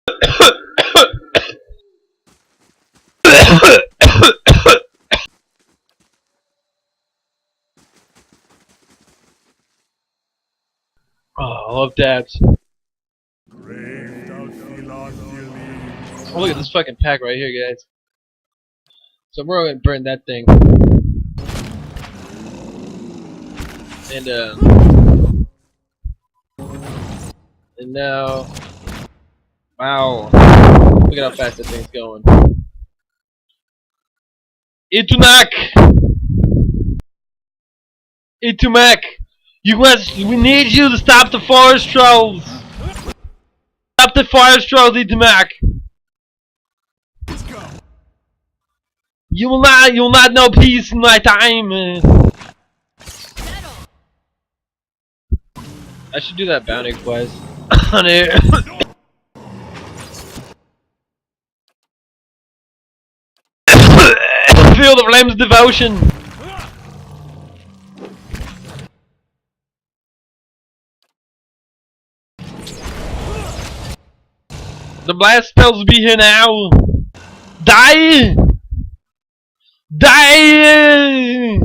Oh, I love dabs. Oh, look at this fucking pack right here, guys. So we're gonna burn that thing. And now, wow, look at how fast that thing's going. Itunak, Itumak, we need you to stop the forest trolls. Stop the forest trolls, Itumak. You will not know peace in my time. I should do that bounty quest on it. Feel the flames devotion. The blast spells will be here now. Die! Die!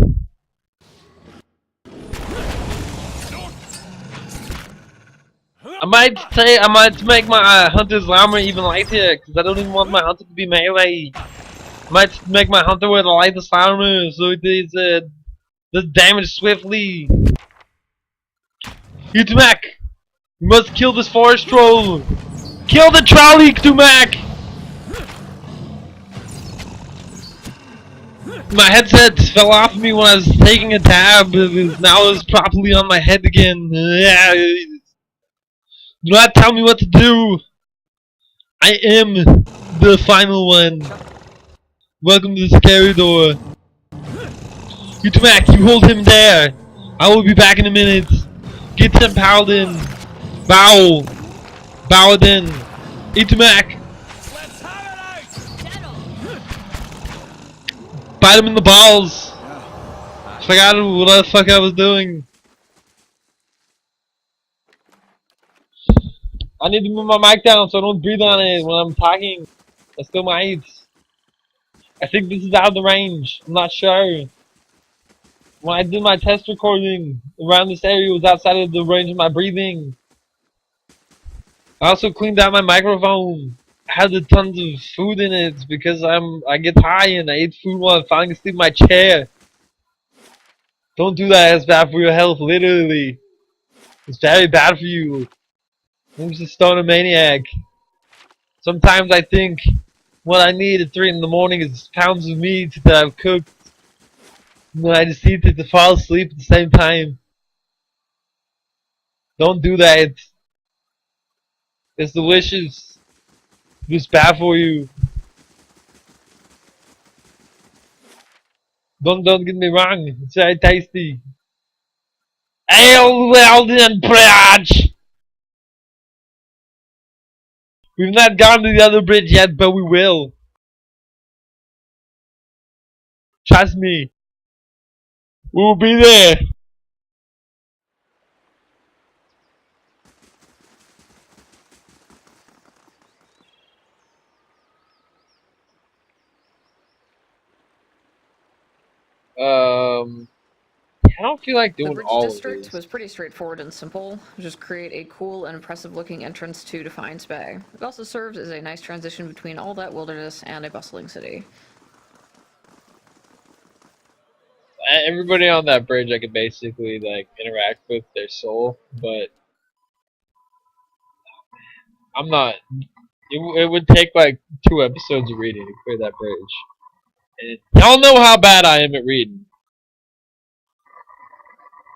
I might make my hunter's armor even lighter, because I don't even want my hunter to be melee. I might make my hunter with the lightest armor, so it does damage swiftly. Tumak, you must kill this forest troll. Kill the trolley, Tumak! My headset fell off me when I was taking a tab. Now it's properly on my head again. Do not tell me what to do. I am the final one. Welcome to the scary door. Utamak, you hold him there. I will be back in a minute. Get some Paladin. Bow. Bowden. Utamak. Bite him in the balls. Forgot what the fuck I was doing. I need to move my mic down so I don't breathe on it when I'm talking. I still might. I think this is out of the range. I'm not sure. When I did my test recording around this area, it was outside of the range of my breathing. I also cleaned out my microphone. I had tons of food in it because I get high and I ate food while I'm falling asleep in my chair. Don't do that. It's bad for your health, literally. It's very bad for you. I'm just a stoner maniac. Sometimes I think what I need at 3 in the morning is pounds of meat that I've cooked. And then I just eat it to fall asleep at the same time. Don't do that. It's delicious. It's bad for you. Don't get me wrong. It's very tasty. Ale Weldon Bridge! We've not gone to the other bridge yet, but we will. Trust me. We will be there. I don't feel like doing The all bridge of district these. was pretty straightforward and simple. Just create a cool and impressive looking entrance to Defiance Bay. It also serves as a nice transition between all that wilderness and a bustling city. Everybody on that bridge I could basically like interact with their soul, but I'm not. It would take like 2 episodes of reading to clear that bridge. And y'all know how bad I am at reading.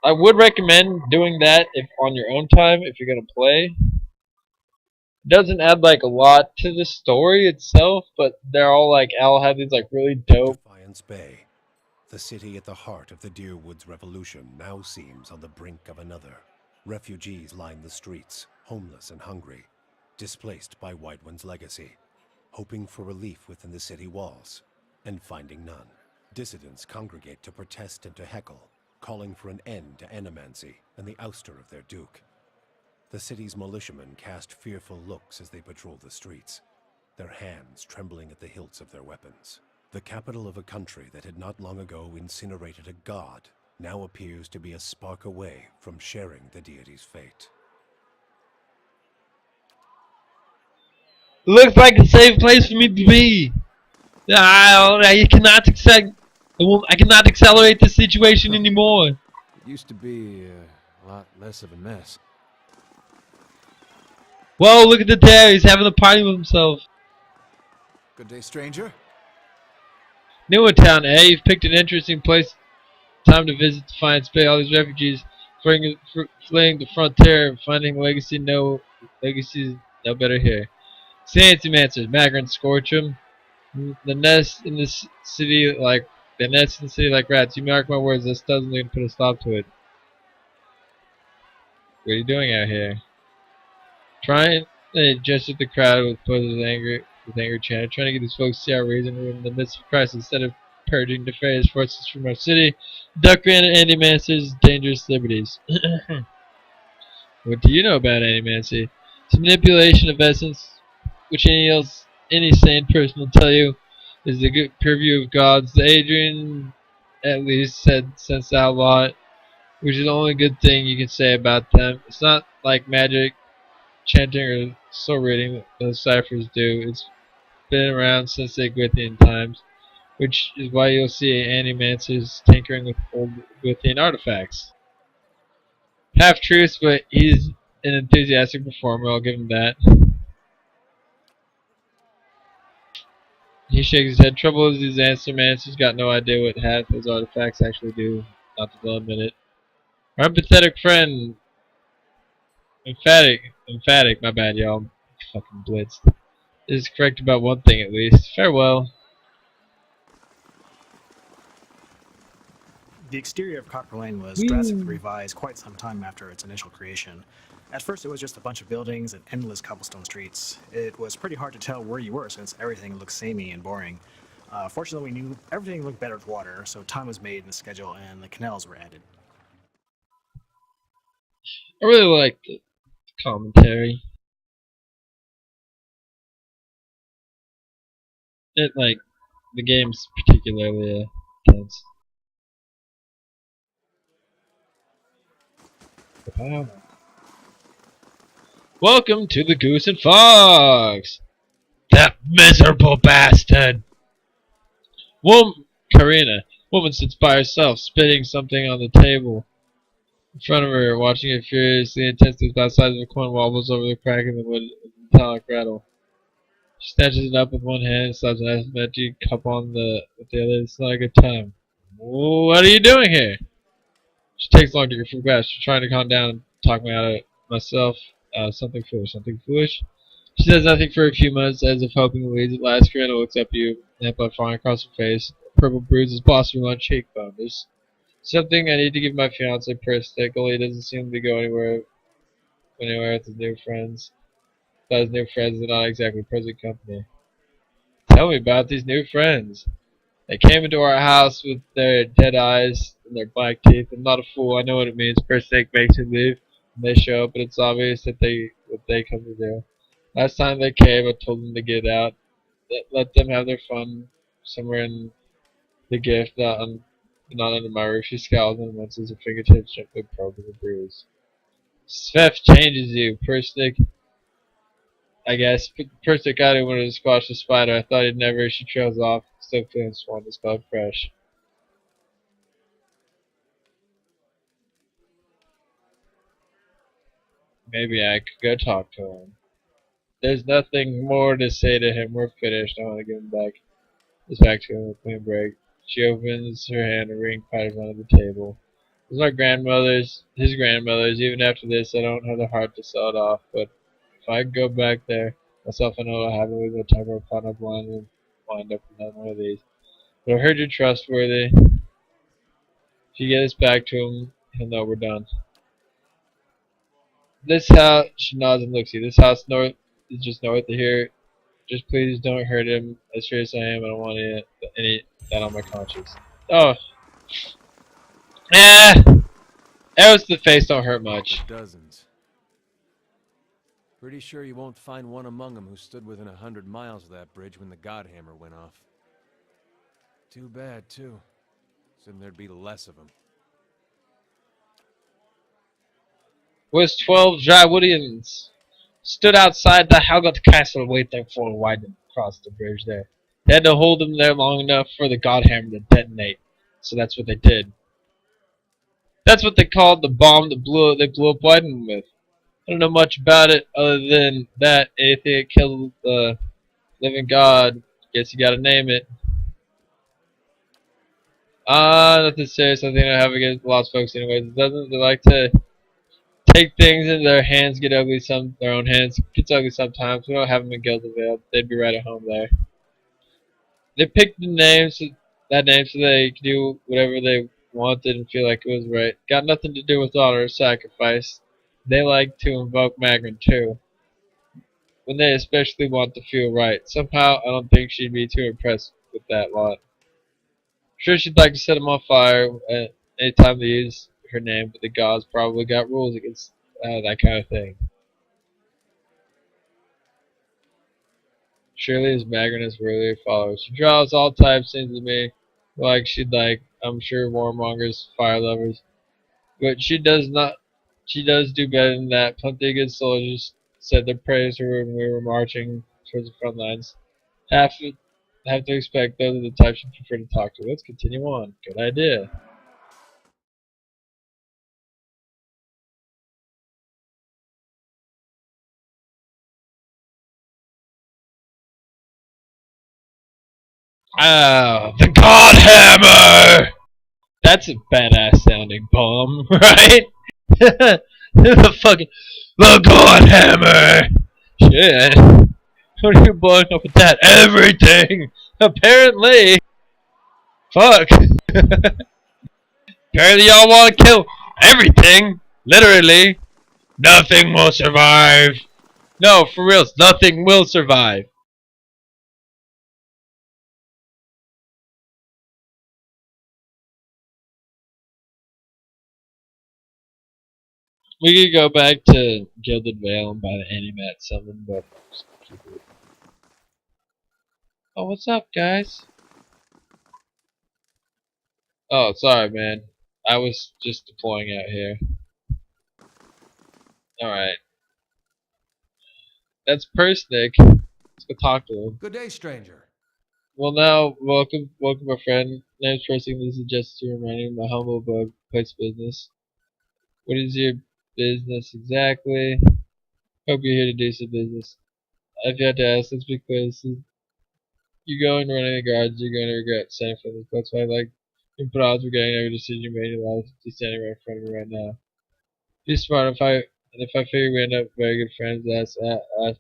I would recommend doing that if on your own time if you're gonna play. It doesn't add like a lot to the story itself, but they're all have these like really dope. Defiance Bay, the city at the heart of the Deerwoods Revolution, now seems on the brink of another. Refugees line the streets, homeless and hungry, displaced by White One's legacy, hoping for relief within the city walls, and finding none. Dissidents congregate to protest and to heckle, calling for an end to animancy and the ouster of their duke. The city's militiamen cast fearful looks as they patrol the streets, their hands trembling at the hilts of their weapons. The capital of a country that had not long ago incinerated a god now appears to be a spark away from sharing the deity's fate. Looks like a safe place for me to be. I cannot I cannot accelerate the situation anymore. It used to be a lot less of a mess. Whoa, look at the dare. He's having a party with himself. Good day, stranger. Newer town, eh? You've picked an interesting place. Time to visit Defiance Bay. All these refugees fleeing the frontier, finding legacies no better here. Sanity Mancers, Magrant Scorch 'em. The nests in the city like rats. You mark my words, this doesn't even put a stop to it. What are you doing out here? Trying to gesture at the crowd with poses of anger chanted, trying to get these folks to see our reason we're in the midst of crisis instead of purging nefarious forces from our city. Duck ran and Anti-Mancer's dangerous liberties. What do you know about Anti-Mancer? It's manipulation of essence, which any sane person will tell you is the good purview of gods. The Adrian, at least, said since the outlaw, which is the only good thing you can say about them. It's not like magic, chanting, or soul reading those ciphers do. It's been around since the Gwithian times, which is why you'll see Anti-Mancer's tinkering with old Gwithian artifacts. Half truths, but he's an enthusiastic performer, I'll give him that. He shakes his head. Trouble is his Anti-Mancer's got no idea what half those artifacts actually do, not that they'll admit it. Our empathetic friend, emphatic, my bad y'all, fucking blitzed, is correct about one thing at least. Farewell. The exterior of Copper Lane was drastically revised quite some time after its initial creation. At first it was just a bunch of buildings and endless cobblestone streets. It was pretty hard to tell where you were since everything looked samey and boring. Fortunately, we knew everything looked better with water, so time was made in the schedule and the canals were added. I really like the commentary. The game's particularly tense. Welcome to the Goose and Fox! That miserable bastard! Karina, woman sits by herself, spitting something on the table in front of her, watching it furiously. Intensely, the size of a coin wobbles over the crack in the wood with a metallic rattle. She snatches it up with one hand and slaps an empty cup on with the other. It's not a good time. What are you doing here? She takes long to get from grasp. She's trying to calm down and talk me out of myself. Something foolish. She says nothing for a few minutes, as if hoping to lead. At last, Karina looks up at you, and blood falling across her face. Purple bruises blossom on her cheekbone. There's something I need to give my fiance Pristic, only he doesn't seem to go anywhere with his new friends. But his new friends are not exactly present company. Tell me about these new friends. They came into our house with their dead eyes and their black teeth. I'm not a fool. I know what it means. Pristic makes you leave. And they show up, but it's obvious that what they come to do. Last time they came, I told them to get out. Let them have their fun somewhere in the gift, not under my roof. She scowls and winces her fingertips gently probing the bruise. Svef changes you, Pristic. I guess. Pristic got it wanted to squash the spider. I thought he'd never. She trails off, still feeling sworn to spell fresh. Maybe I could go talk to him. There's nothing more to say to him. We're finished. I want to give him back. Back to him with a clean break. She opens her hand, a ring clatters onto the table. It's my grandmother's, his grandmother's. Even after this, I don't have the heart to sell it off. But if I go back there myself, I know I'll have a little time of caught up blind and wind up in one of these. But I've heard you're trustworthy. If you get us back to him, he'll know we're done. This house, she nods and looks at you. This house north is just north of here. Just please don't hurt him. As serious as I am, I don't want any that on my conscience. Oh. Arrows to the face don't hurt much. Dozens. Pretty sure you won't find one among them who stood within 100 miles of that bridge when the Godhammer went off. Too bad, too. Assumed there'd be less of them. Was 12 Drywoodians stood outside the Helgot castle waiting for Wyden to cross the bridge there. They had to hold him there long enough for the Godhammer to detonate. So that's what they did. That's what they called the bomb that they blew up Wyden with. I don't know much about it other than that anything that killed the living god, guess you gotta name it. Nothing serious. I think I have against lost folks anyways. It doesn't they like to take things in their hands, get ugly their own hands. Gets ugly sometimes. We don't have them in Gilded They'd be right at home there. They picked that name so they could do whatever they wanted and feel like it was right. Got nothing to do with honor or sacrifice. They like to invoke Magrin too, when they especially want to feel right. Somehow, I don't think she'd be too impressed with that lot. Sure, she'd like to set him on fire at any time they use her name, but the gods probably got rules against that kind of thing. Surely his Magrin is worthy of followers. She draws all types, seems to me like she'd like, I'm sure, warmongers, fire lovers. But she does do better than that. Plenty of good soldiers said their prayers to her when we were marching towards the front lines. Have to expect those are the types you prefer to talk to. Let's continue on. Good idea. Ah, the Godhammer! That's a badass sounding bomb, right? The fucking the Godhammer! Shit. What are you blowing up with that? Everything! Apparently! Fuck! Apparently y'all want to kill everything! Literally! Nothing will survive! No, for real, nothing will survive! We could go back to Gilded Vale and buy the Animat summon, but oh, what's up, guys? Oh, sorry, man. I was just deploying out here. Alright. That's Persnick. Let's go talk to him. Good day, stranger. Well, now, welcome, my friend. Name's Persnick. This is just a reminder of my humble abode place business. What is your business exactly? Hope you're here to do some business. If you had to ask, let's be clear. You're going to run any guards, you're going to regret saying for this. That's why I like you put odds regretting every decision you made in your life. Just standing right in front of me right now. Be smart. If I figure we end up very good friends, ask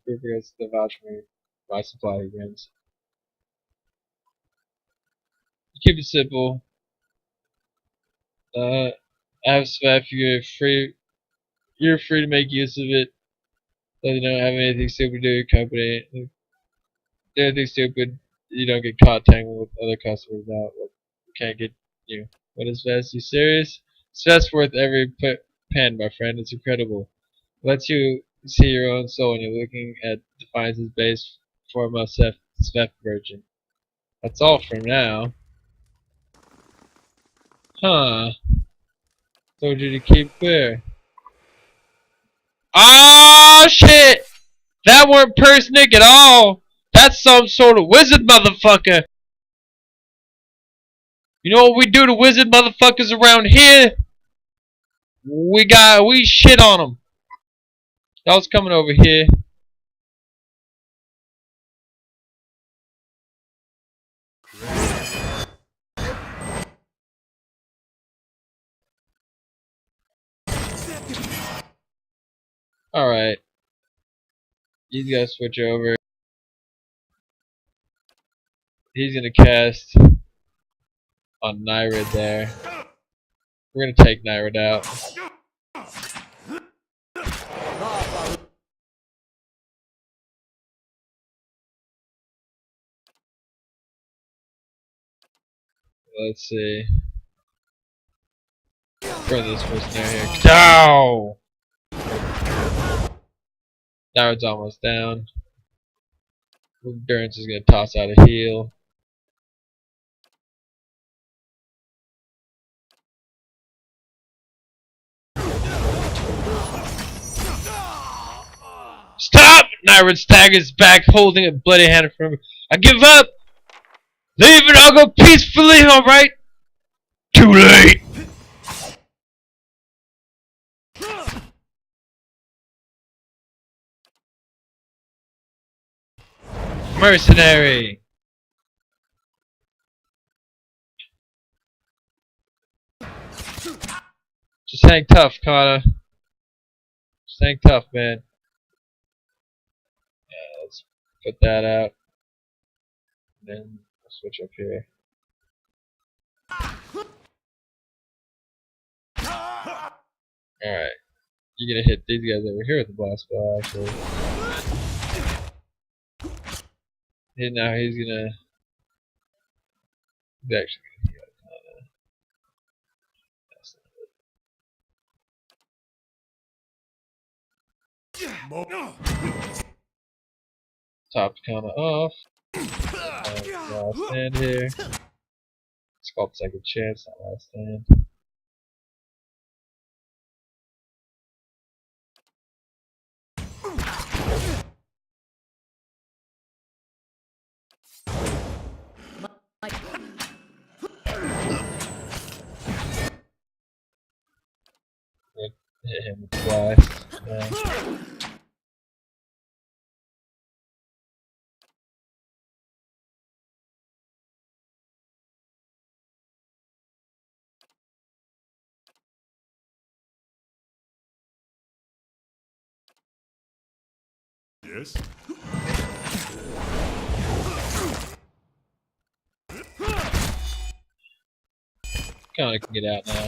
proof to vouch for me. My supply agreements. Keep it simple. I have Svef. You're free to make use of it. So you don't have anything stupid to do with your company. If you do anything stupid, you don't get caught tangled with other customers now. Can't get you. What is Svef? You serious? Svef's worth every pen, my friend. It's incredible. It lets you see your own soul when you're looking at Defiance's base foremost Svef virgin. That's all for now. Huh. Told you to keep clear. Ah shit! That weren't Persnick at all! That's some sort of wizard motherfucker! You know what we do to wizard motherfuckers around here? We shit on them. Y'all's coming over here. Alright. He's gotta switch over. He's gonna cast on Nyrid there. We're gonna take Nyrid out. Let's see. Throw this person out here. Ow! Darren's almost down. Endurance is gonna toss out a heal. Stop! Nyron staggers back, holding a bloody hand from him. I give up! Leave it, I'll go peacefully, alright? Too late! Mercenary! Just hang tough, Connor. Just hang tough, man. Yeah, let's put that out. Then we'll switch up here. Alright. You're gonna hit these guys over here with the blast ball, actually. And now he's gonna... He's actually gonna heal Connor. That's not it. Top Connor off. Last stand here. It's called second chance, not last stand. Hit him with the blast. Yeah. Yes? Connor can get out now.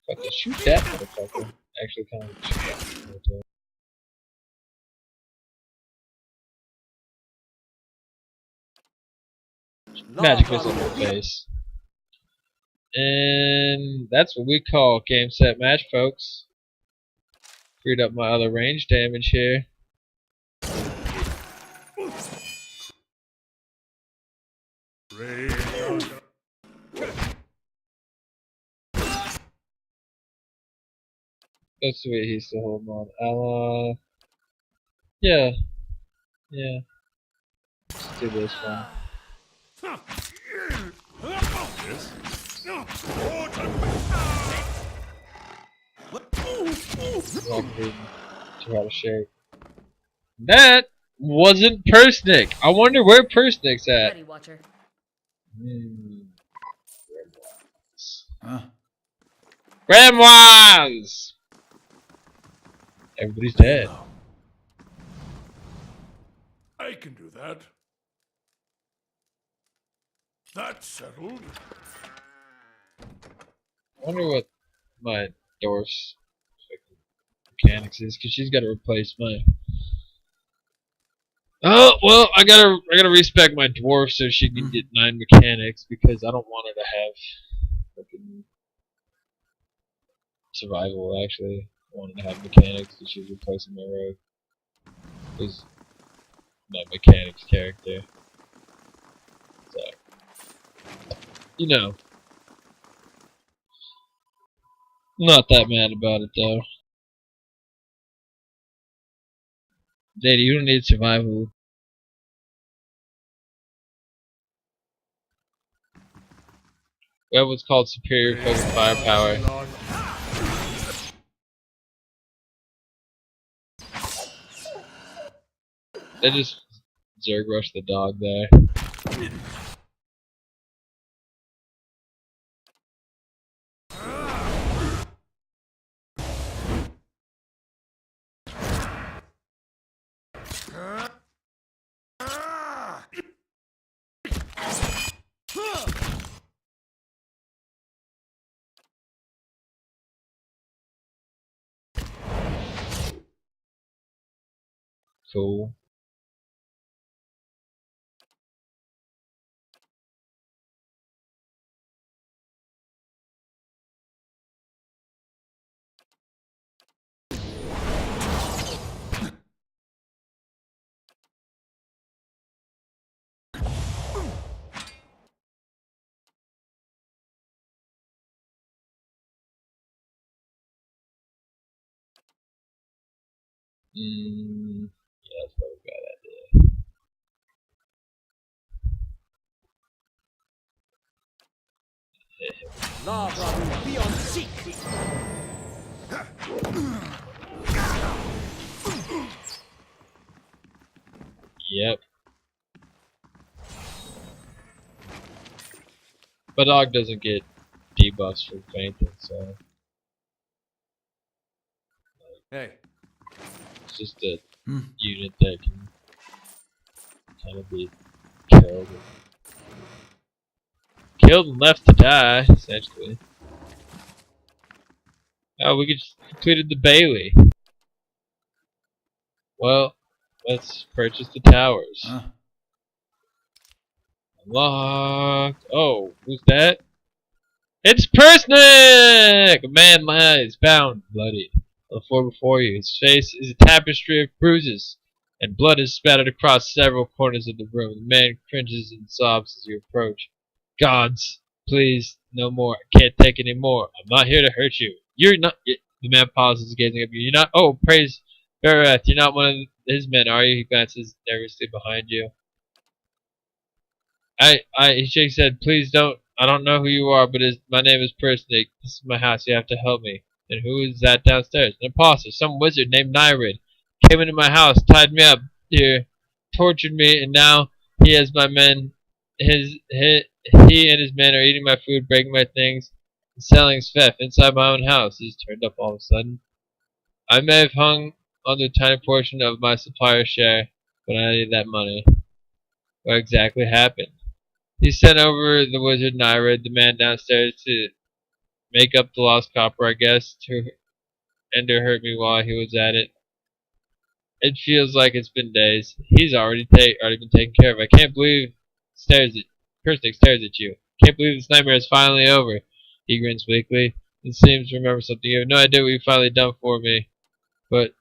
Fucking shoot that motherfucker. Actually, Connor can shoot that motherfucker. Magic missile in the face. And that's what we call game set match, folks. Freed up my other range damage here. That's sweet, he's still holding on. Ally. Yeah. Yeah. Let's do this one. Too out of shape. That wasn't Persnick. I wonder where Persnick's at. Ready, Watcher. Huh? Grandmas! Everybody's dead. I can do that. That's settled. I wonder what my dwarf's mechanics is, because she's got to replace my. Oh well, I gotta respect my dwarf so she can get 9 mechanics, because I don't want her to have fucking survival. Actually, I want her to have mechanics because she's replacing my rogue. Who's my mechanics character. So, you know, not that mad about it though. Daddy, you don't need survival. We have what's called superior fucking firepower. They just Zerg rush the dog there. Cool. Yeah, that's probably a bad idea. Yep. My dog doesn't get debuffs for fainting, so Hey, it's just a unit that can kind of be killed and left to die, essentially. Oh, we just completed the Bailey. Well, let's purchase the towers. Unlocked. Oh, who's that? It's Persnick! A man lies bound, bloody, on the floor before you. His face is a tapestry of bruises, and blood is spattered across several corners of the room. The man cringes and sobs as you approach. Gods, please, no more. I can't take any more. I'm not here to hurt you. You're not. The man pauses, gazing at you. You're not. Oh, praise Barath. You're not one of his men, are you? He glances nervously behind you. He shakes his head. Please don't. I don't know who you are, but my name is Persnick. This is my house. You have to help me. And who is that downstairs? An imposter. Some wizard named Nyrid. Came into my house, tied me up here, tortured me, and now he has my men. He and his men are eating my food, breaking my things, and selling Svef inside my own house. He's turned up all of a sudden. I may have hung on the tiny portion of my supplier's share, but I need that money. What exactly happened? He sent over the wizard Nyrid, the man downstairs, to make up the lost copper, I guess, and to hurt me while he was at it. It feels like it's been days. He's already been taken care of. I can't believe Persnick stares at you. Can't believe this nightmare is finally over. He grins weakly and seems to remember something. You have no idea what you've finally done for me. But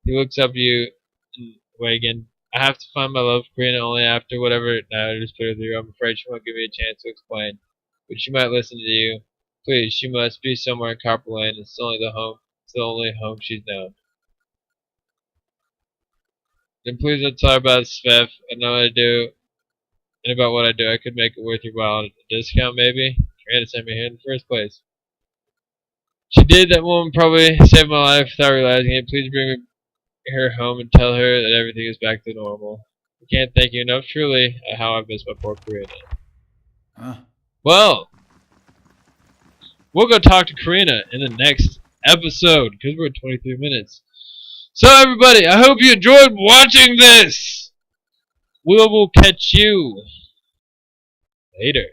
he looks up at you and away again. I have to find my love for Karina only after whatever night is put with you. I'm afraid she won't give me a chance to explain. But she might listen to you. Please, she must be somewhere in Copper Lane. It's the only home she's known. Then please don't talk about Svef. I know what I do, and about what I do. I could make it worth your while. A discount, maybe? Karina sent me here in the first place. She did. That woman probably saved my life without realizing it. Please bring her home and tell her that everything is back to normal. I can't thank you enough, truly, how I miss my poor Karina. Well, we'll go talk to Karina in the next episode, because we're at 23 minutes. So everybody, I hope you enjoyed watching this. We will catch you later.